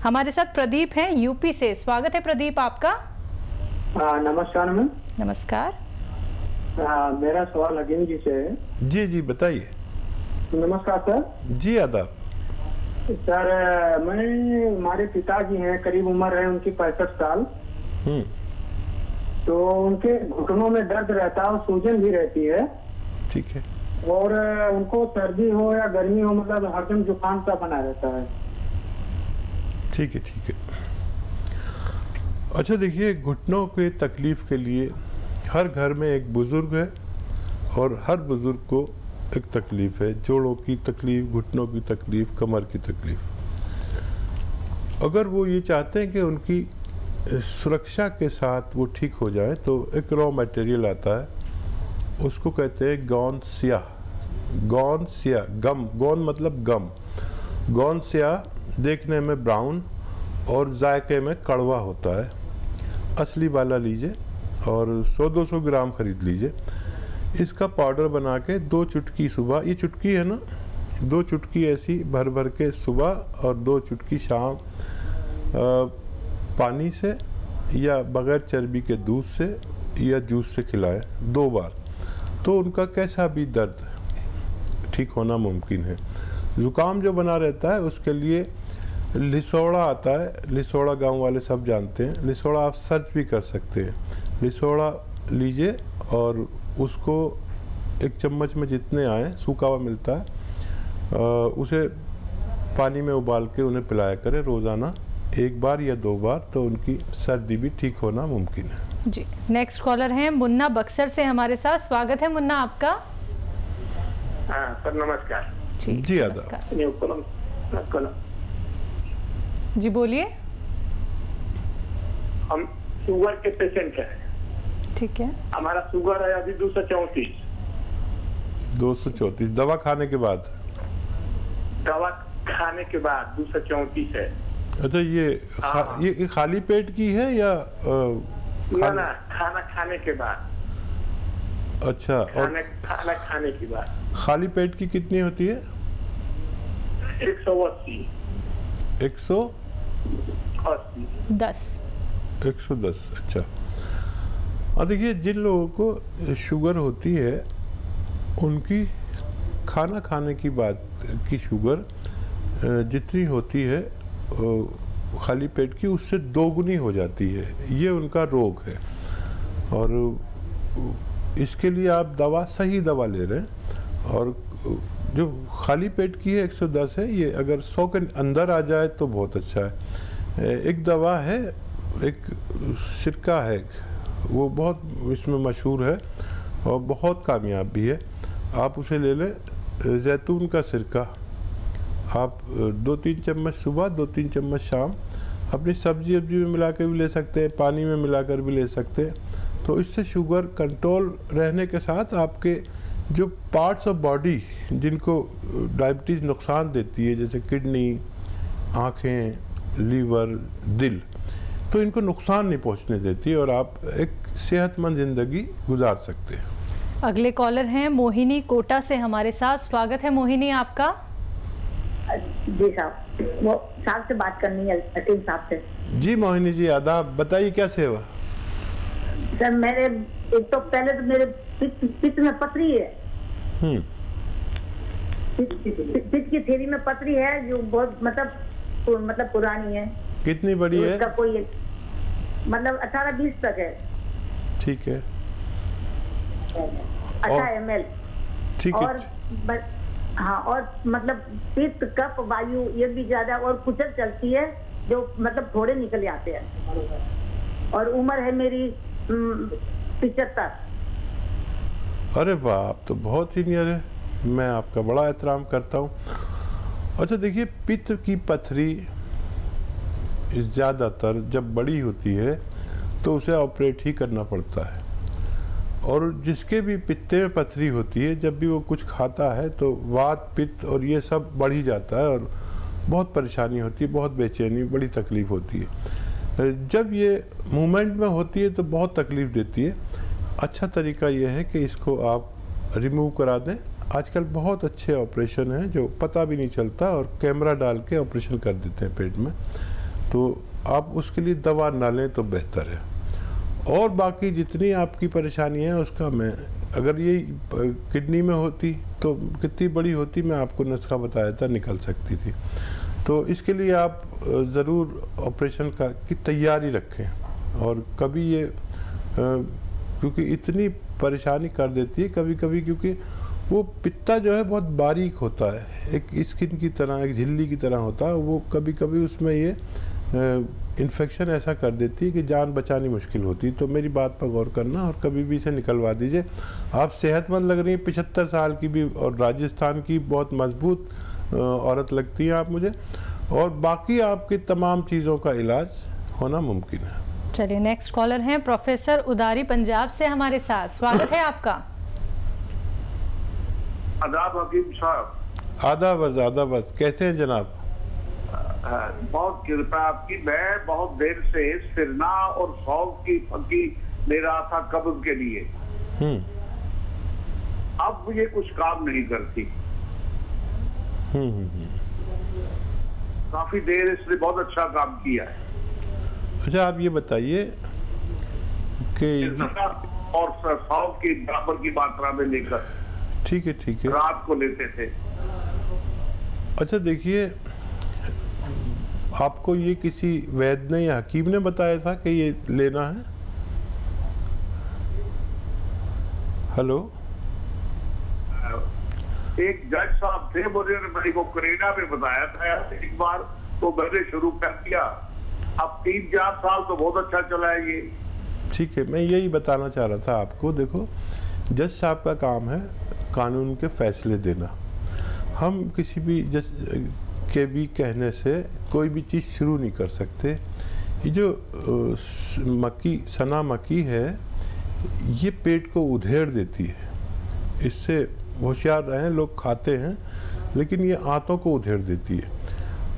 हमारे साथ प्रदीप हैं यूपी से। स्वागत है प्रदीप आपका। नमस्कार मैम। नमस्कार। मेरा सवाल अजीम जी से है। जी जी बताइए। नमस्कार सर। जी आदाब। सर हमारे पिताजी हैं, करीब उम्र है उनकी 65 साल। तो उनके घुटनों में दर्द रहता है और सूजन भी रहती है। ठीक है। और उनको सर्दी हो या गर्मी हो, मतलब हरदम जुकाम सा बना रहता है। ठीक है ठीक है। अच्छा देखिए, घुटनों के तकलीफ के लिए हर घर में एक बुज़ुर्ग है और हर बुज़ुर्ग को एक तकलीफ है। जोड़ों की तकलीफ, घुटनों की तकलीफ, कमर की तकलीफ। अगर वो ये चाहते हैं कि उनकी सुरक्षा के साथ वो ठीक हो जाए तो एक रॉ मटेरियल आता है, उसको कहते हैं गौन स्याह। गौन स्याह, गम, गौन मतलब गम। गौन स्याह देखने में ब्राउन और जायके में कड़वा होता है। असली वाला लीजिए और 100-200 ग्राम खरीद लीजिए। इसका पाउडर बना के 2 चुटकी सुबह, ये चुटकी है ना, 2 चुटकी ऐसी भर भर के सुबह और 2 चुटकी शाम पानी से या बग़ैर चर्बी के दूध से या जूस से खिलाएं 2 बार, तो उनका कैसा भी दर्द ठीक होना मुमकिन है। ज़ुकाम जो बना रहता है उसके लिए लिसोड़ा आता है। लिसोड़ा गांव वाले सब जानते हैं। लिसोड़ा आप सर्च भी कर सकते हैं। लिसोड़ा लीजिए और उसको 1 चम्मच में जितने आए, सूखा हुआ मिलता है, उसे पानी में उबाल के उन्हें पिलाया करें रोज़ाना 1 बार या 2 बार, तो उनकी सर्दी भी ठीक होना मुमकिन है। जी। नेक्स्ट कॉलर हैं मुन्ना बक्सर से हमारे साथ। स्वागत है मुन्ना आपका। हाँ सर नमस्कार। जी आदाब। जी बोलिए। हम शुगर के पेशेंट हैं। ठीक है। हमारा शुगर है अभी 234। 234 दवा खाने के बाद? दवा खाने के बाद 234 है। अच्छा, ये खाली पेट की है या ना खाना खाने के बाद? अच्छा। और खाना खाने के बाद खाली पेट की कितनी होती है? 180। 110। अच्छा। और देखिए, जिन लोगों को शुगर होती है उनकी खाना खाने की बात की शुगर जितनी होती है खाली पेट की, उससे 2 गुनी हो जाती है। ये उनका रोग है और इसके लिए आप सही दवा ले रहे हैं। और जो खाली पेट की है 110 है, ये अगर 100 के अंदर आ जाए तो बहुत अच्छा है। एक दवा है, एक सिरका है, वो बहुत इसमें मशहूर है और बहुत कामयाब भी है। आप उसे ले लें, जैतून का सिरका। आप 2-3 चम्मच सुबह, 2-3 चम्मच शाम अपनी सब्जी में मिला कर भी ले सकते हैं, पानी में मिलाकर भी ले सकते हैं। तो इससे शुगर कंट्रोल रहने के साथ आपके जो पार्ट्स ऑफ बॉडी जिनको डायबिटीज़ नुकसान देती है, जैसे किडनी, आँखें, लीवर, दिल, तो इनको नुकसान नहीं पहुंचने देती और आप एक सेहतमंद ज़िंदगी गुजार सकते हैं। अगले कॉलर हैं मोहिनी कोटा से हमारे साथ। स्वागत है मोहिनी आपका। जी साहब, वो साहब से बात करनी है, अतीम साहब से। जी मोहिनी जी आदाब, बताइए क्या सेवा? सर मेरे एक तो पहले तो मेरे पित्त में पथरी है। पित्त की थैली में पथरी है जो बहुत मतलब पुरानी है। कितनी बड़ी है? उसका कोई मतलब 18-20 तक है। ठीक है। 18 ml। ठीक है। और हाँ, और मतलब पित्त, कफ, वायु ये भी ज्यादा और कुचल चलती है जो मतलब थोड़े निकल आते हैं। और उम्र है मेरी 75। अरे वाह, आप तो बहुत सीनियर है, मैं आपका बड़ा एहतराम करता हूँ। अच्छा देखिए, पित्त की पथरी ज़्यादातर जब बड़ी होती है तो उसे ऑपरेट ही करना पड़ता है। और जिसके भी पित्ते में पथरी होती है, जब भी वो कुछ खाता है तो वात, पित्त और ये सब बढ़ ही जाता है और बहुत परेशानी होती है, बहुत बेचैनी, बड़ी तकलीफ़ होती है। जब ये मूवमेंट में होती है तो बहुत तकलीफ़ देती है। अच्छा तरीका यह है कि इसको आप रिमूव करा दें। आजकल बहुत अच्छे ऑपरेशन हैं जो पता भी नहीं चलता और कैमरा डाल के ऑपरेशन कर देते हैं पेट में। तो आप उसके लिए दवा ना लें तो बेहतर है। और बाकी जितनी आपकी परेशानी है उसका मैं, अगर ये किडनी में होती तो कितनी बड़ी होती, मैं आपको नुस्खा बताया था, निकल सकती थी। तो इसके लिए आप ज़रूर ऑपरेशन की तैयारी रखें। और कभी ये क्योंकि इतनी परेशानी कर देती है कभी कभी, क्योंकि वो पित्ता जो है बहुत बारीक होता है, एक स्किन की तरह, एक झिल्ली की तरह होता है, वो कभी कभी उसमें ये इन्फेक्शन ऐसा कर देती है कि जान बचानी मुश्किल होती है। तो मेरी बात पर गौर करना और कभी भी इसे निकलवा दीजिए। आप सेहतमंद लग रही हैं, 75 साल की भी, और राजस्थान की बहुत मजबूत औरत लगती हैं आप मुझे, और बाकी आपकी तमाम चीज़ों का इलाज होना मुमकिन है। चलिए नेक्स्ट कॉलर हैं प्रोफेसर उदारी पंजाब से हमारे साथ, स्वागत है आपका। आदाब हकीम साहब। आदाब, कैसे हैं जनाब? बहुत कृपा आपकी। मैं बहुत देर से सिरना और सौंफ की फकी ले रहा था कब्ज के लिए, अब ये कुछ काम नहीं करती। काफी देर इसने बहुत अच्छा काम किया है। अच्छा, आप ये बताइए कि और सौंफ की बराबर की मात्रा में लेकर, ठीक है, रात को लेते थे। अच्छा देखिए, आपको ये किसी वैद्य ने या हकीम ने बताया था कि ये लेना है? हेलो, एक जज साहब थे, मेरे को करीना में बताया था एक बार, तो मैंने शुरू कर दिया। अब 3-4 साल तो बहुत अच्छा चला है ये। ठीक है, मैं यही बताना चाह रहा था आपको। देखो, जज साहब का काम है कानून के फैसले देना। हम किसी भी जज के भी कहने से कोई भी चीज़ शुरू नहीं कर सकते। ये जो सना मक्की है, ये पेट को उधेड़ देती है। इससे होशियार रहें, लोग खाते हैं लेकिन ये आंतों को उधेड़ देती है।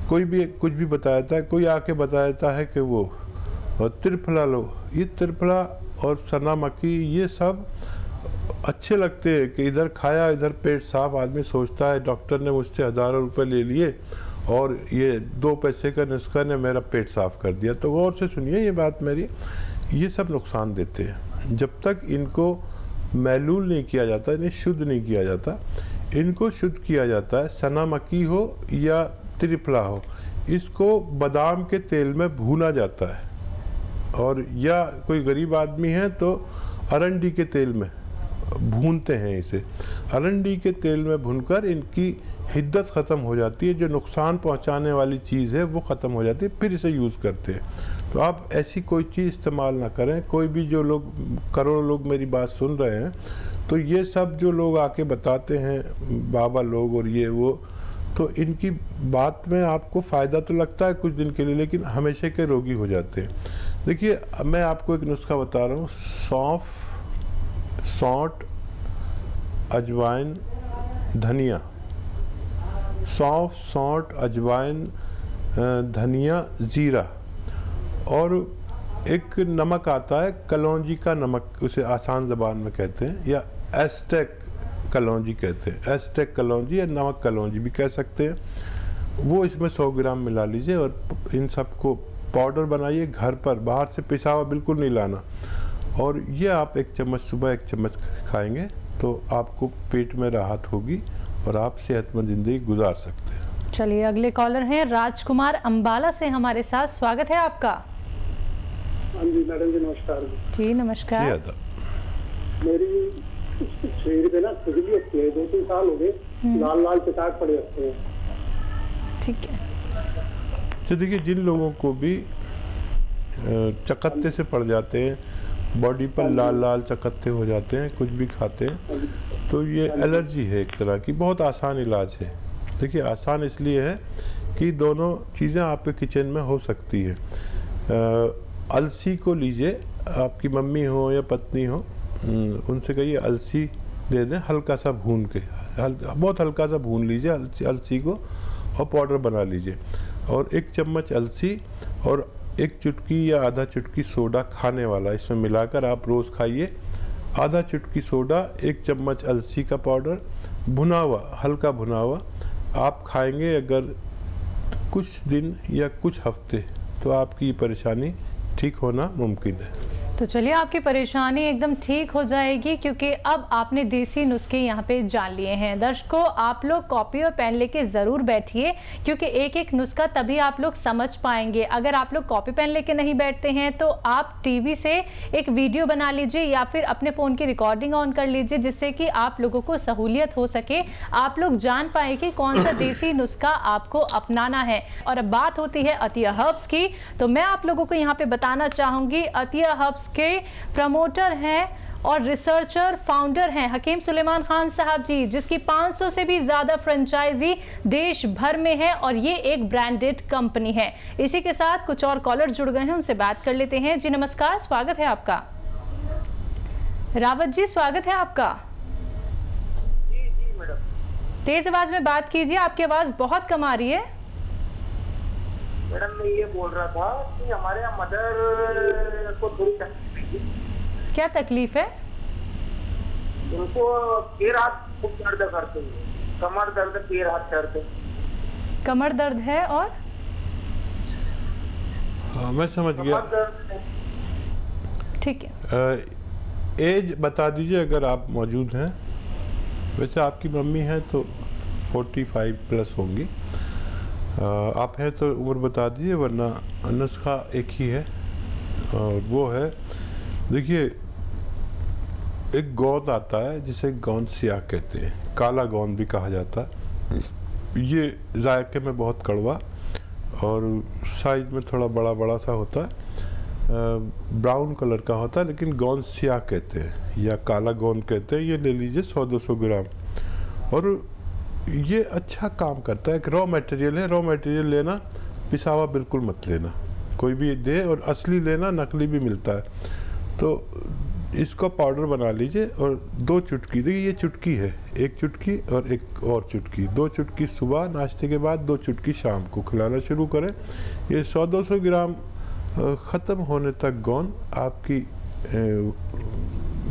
कोई भी कुछ भी बताता है, कोई आके बताता है कि वो त्रिफला लो। ये त्रिफला और सना मक्की ये सब अच्छे लगते हैं कि इधर खाया इधर पेट साफ। आदमी सोचता है डॉक्टर ने मुझसे हज़ारों रुपए ले लिए और ये 2 पैसे का नुस्खा ने मेरा पेट साफ कर दिया। तो गौर से सुनिए ये बात मेरी, ये सब नुकसान देते हैं। जब तक इनको महलूल नहीं किया जाता, इन्हें शुद्ध नहीं किया जाता, इनको शुद्ध किया जाता है। सना मक्की हो या त्रिफला हो, इसको बादाम के तेल में भूना जाता है, और या कोई गरीब आदमी है तो अरंडी के तेल में भूनते हैं इसे। अरंडी के तेल में भूनकर इनकी हिद्दत ख़त्म हो जाती है, जो नुकसान पहुंचाने वाली चीज़ है वो ख़त्म हो जाती है, फिर इसे यूज़ करते हैं। तो आप ऐसी कोई चीज़ इस्तेमाल ना करें। कोई भी जो लोग, करोड़ों लोग मेरी बात सुन रहे हैं, तो ये सब जो लोग आके बताते हैं बाबा लोग और ये वो, तो इनकी बात में आपको फ़ायदा तो लगता है कुछ दिन के लिए, लेकिन हमेशा के रोगी हो जाते हैं। देखिए, मैं आपको एक नुस्खा बता रहा हूँ। सौंफ, सौंठ, अजवाइन, धनिया। सौंफ, सौंठ, अजवाइन, धनिया, ज़ीरा, और एक नमक आता है कलौंजी का नमक, उसे आसान ज़बान में कहते हैं, या एस्टेक कलौंजी कहते हैं। एस्टेक कलौंजी या नमक कलौंजी भी कह सकते हैं। वो इसमें 100 ग्राम मिला लीजिए और इन सबको पाउडर बनाइए घर पर, बाहर से पिसा हुआ बिल्कुल नहीं लाना। और ये आप 1 चम्मच सुबह 1 चम्मच खाएंगे तो आपको पेट में राहत होगी और आप सेहतमंद ज़िंदगी गुजार सकते हैं। चलिए अगले कॉलर हैं राजकुमार अंबाला से हमारे साथ, स्वागत है आपका। हाँ जी मैडम जी, नमस्कार जी। नमस्कार। मेरी शरीर पे ना खुजली होती है, 2-3 साल हो गए, लाल लाल चटाक पड़े होते हैं। ठीक है। तो देखिए, जिन लोगों को भी चकत्ते से पड़ जाते हैं, बॉडी पर लाल लाल चकत्ते हो जाते हैं, कुछ भी खाते हैं, तो ये एलर्जी है एक तरह की। बहुत आसान इलाज है। देखिए, आसान इसलिए है कि दोनों चीज़ें आपके किचन में हो सकती है। अलसी को लीजिए, आपकी मम्मी हो या पत्नी हो, उनसे कहिए अलसी दे दें, हल्का सा भून के, बहुत हल्का सा भून लीजिए अलसी को और पाउडर बना लीजिए। और 1 चम्मच अलसी और 1 चुटकी या आधा चुटकी सोडा खाने वाला इसमें मिलाकर आप रोज़ खाइए। आधा चुटकी सोडा, 1 चम्मच अलसी का पाउडर, भुना हुआ, हल्का भुना हुआ आप खाएंगे। अगर कुछ दिन या कुछ हफ्ते तो आपकी परेशानी ठीक होना मुमकिन है। तो चलिए आपकी परेशानी एकदम ठीक हो जाएगी, क्योंकि अब आपने देसी नुस्खे यहाँ पे जान लिए हैं। दर्शकों, आप लोग कॉपी और पेन लेके ज़रूर बैठिए, क्योंकि एक एक नुस्खा तभी आप लोग समझ पाएंगे। अगर आप लोग कॉपी पेन लेके नहीं बैठते हैं तो आप टीवी से एक वीडियो बना लीजिए या फिर अपने फ़ोन की रिकॉर्डिंग ऑन कर लीजिए, जिससे कि आप लोगों को सहूलियत हो सके, आप लोग जान पाए कि कौन सा देसी नुस्खा आपको अपनाना है। और अब बात होती है अतिया हर्ब्स की, तो मैं आप लोगों को यहाँ पे बताना चाहूँगी, अतिया हर्ब्स के प्रमोटर हैं और रिसर्चर फाउंडर हैं हकीम सुलेमान खान साहब जी, जिसकी 500 से भी ज्यादा फ्रेंचाइजी देश भर में है और ये एक ब्रांडेड कंपनी है। इसी के साथ कुछ और कॉलर जुड़ गए हैं, उनसे बात कर लेते हैं। जी नमस्कार, स्वागत है आपका। रावत जी, स्वागत है आपका। जी मैडम। तेज आवाज में बात कीजिए, आपकी आवाज बहुत कम आ रही है। मैडम मैं ये बोल रहा था कि हमारे यहाँ मदर को थोड़ी तकलीफ है। क्या तकलीफ है? उनको पैर हाथ खूब दर्द करते हैं, कमर दर्द, पैर हाथ दर्द। कमर दर्द है और हाँ, मैं समझ गया। ठीक है। एज बता दीजिए अगर आप मौजूद हैं। वैसे आपकी मम्मी है तो 45 प्लस होंगी। आप हैं तो उम्र बता दीजिए, वरना नुस्खा एक ही है और वो है, देखिए एक गोंद आता है जिसे गोंद सियाह कहते हैं, काला गोंद भी कहा जाता है। ये जायके में बहुत कड़वा और साइज में थोड़ा बड़ा बड़ा सा होता है, ब्राउन कलर का होता है, लेकिन गोंद सियाह कहते हैं या काला गोंद कहते हैं। ये ले लीजिए 100-200 ग्राम। और ये अच्छा काम करता है, एक रॉ मटेरियल है। रॉ मटेरियल लेना, पिसावा बिल्कुल मत लेना, कोई भी दे, और असली लेना, नकली भी मिलता है। तो इसको पाउडर बना लीजिए और 2 चुटकी, देखिए ये चुटकी है, 1 चुटकी और एक और चुटकी, 2 चुटकी सुबह नाश्ते के बाद, 2 चुटकी शाम को खिलाना शुरू करें। ये 100-200 ग्राम ख़त्म होने तक गोंद आपकी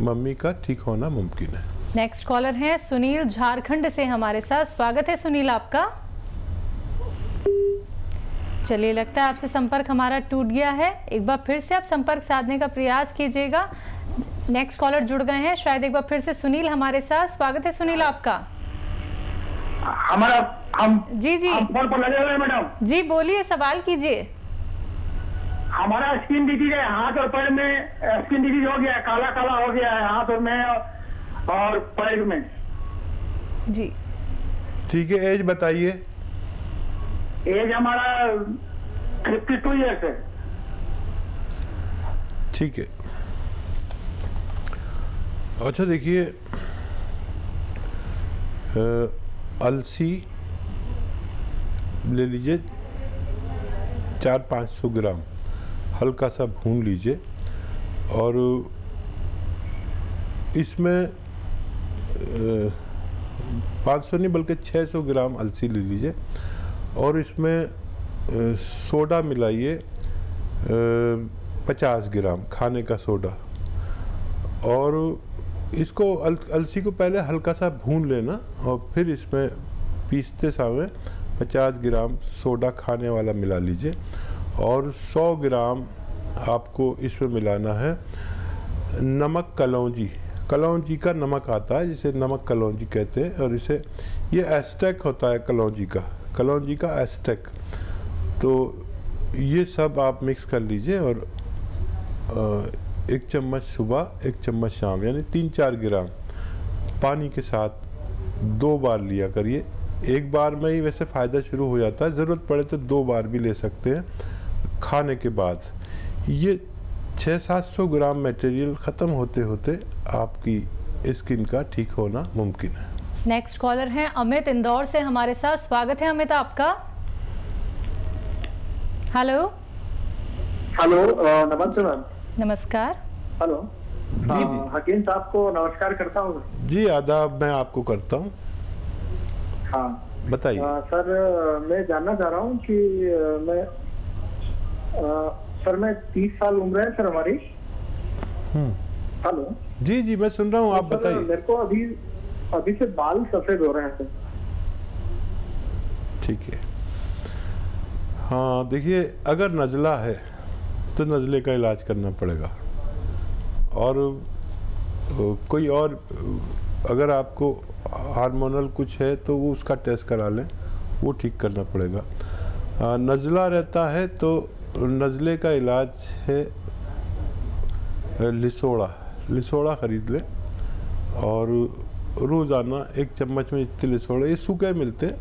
मम्मी का ठीक होना मुमकिन है। नेक्स्ट कॉलर हैं सुनील झारखंड से हमारे साथ। स्वागत है सुनील आपका। चलिए, लगता है आपसे संपर्क हमारा टूट गया है। एक बार फिर से आप संपर्क साधने का प्रयास कीजिएगा। नेक्स्ट कॉलर जुड़ गए हैं, शायद एक बार फिर से सुनील हमारे साथ। स्वागत है सुनील आपका। हमारा हम जी हम फोन पर लगे हुए हैं मैडम। जी बोलिए, सवाल कीजिए। हमारा स्किन डिजीज है, हाथ और पैर में स्किन डिजीज हो गया है, काला काला हो गया है हाथ और में और पैर में। जी ठीक है, एज बताइए। एज हमारा 52 ईयर्स है। ठीक है। अच्छा देखिए, अलसी ले लीजिए 400-500 ग्राम, हल्का सा भून लीजिए और इसमें 500 नहीं बल्कि 600 ग्राम अलसी ले लीजिए और इसमें सोडा मिलाइए 50 ग्राम खाने का सोडा, और इसको अलसी को पहले हल्का सा भून लेना और फिर इसमें पीसते समय 50 ग्राम सोडा खाने वाला मिला लीजिए और 100 ग्राम आपको इसमें मिलाना है नमक कलौंजी। कलौंजी का नमक आता है जिसे नमक कलौंजी कहते हैं, और इसे ये एस्टेक होता है कलौंजी का एस्टेक। तो ये सब आप मिक्स कर लीजिए और 1 चम्मच सुबह 1 चम्मच शाम, यानी 3-4 ग्राम पानी के साथ 2 बार लिया करिए। एक बार में ही वैसे फ़ायदा शुरू हो जाता है, ज़रूरत पड़े तो 2 बार भी ले सकते हैं खाने के बाद। ये 600-700 ग्राम मटेरियल ख़त्म होते होते आपकी स्किन का ठीक होना मुमकिन है। नेक्स्ट कॉलर हैं अमित इंदौर से हमारे साथ। स्वागत है अमित आपका। हेलो हेलो, नमस्ते मैम। नमस्कार। हेलो जी। हकीम साहब को नमस्कार करता हूँ। जी आदाब, मैं आपको करता हूँ। हाँ बताइए। सर, मैं जानना चाह रहा हूँ कि मैं 30 साल उम्र है सर हमारी। हेलो। जी जी मैं सुन रहा हूँ, आप बताइए। मेरे को अभी से बाल सफेद हो रहे हैं सर। ठीक है। हाँ देखिए, अगर नज़ला है तो नज़ले का इलाज करना पड़ेगा, और कोई और अगर आपको हार्मोनल कुछ है तो वो उसका टेस्ट करा लें, वो ठीक करना पड़ेगा। नज़ला रहता है तो नज़ले का इलाज है लिसोड़ा ख़रीद लें, और रोज़ाना 1 चम्मच में इतने लिसोड़ा, ये सूखे मिलते हैं,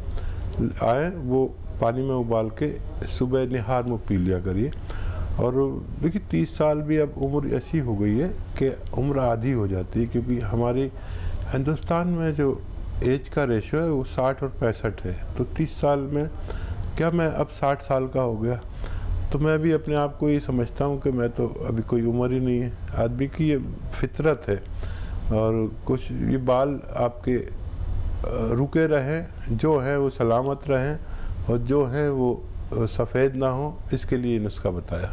आए वो पानी में उबाल के सुबह निहार में पी लिया करिए। और देखिए 30 साल भी अब उम्र ऐसी हो गई है कि उम्र आधी हो जाती है, क्योंकि हमारी हिंदुस्तान में जो एज का रेशो है वो 60 और 65 है। तो 30 साल में क्या मैं अब 60 साल का हो गया, तो मैं भी अपने आप को ये समझता हूँ कि मैं तो अभी कोई उम्र ही नहीं है। आदमी की ये फितरत है, और कुछ ये बाल आपके रुके रहें, जो हैं वो सलामत रहें, और जो हैं वो सफ़ेद ना हो, इसके लिए नुस्खा बताया।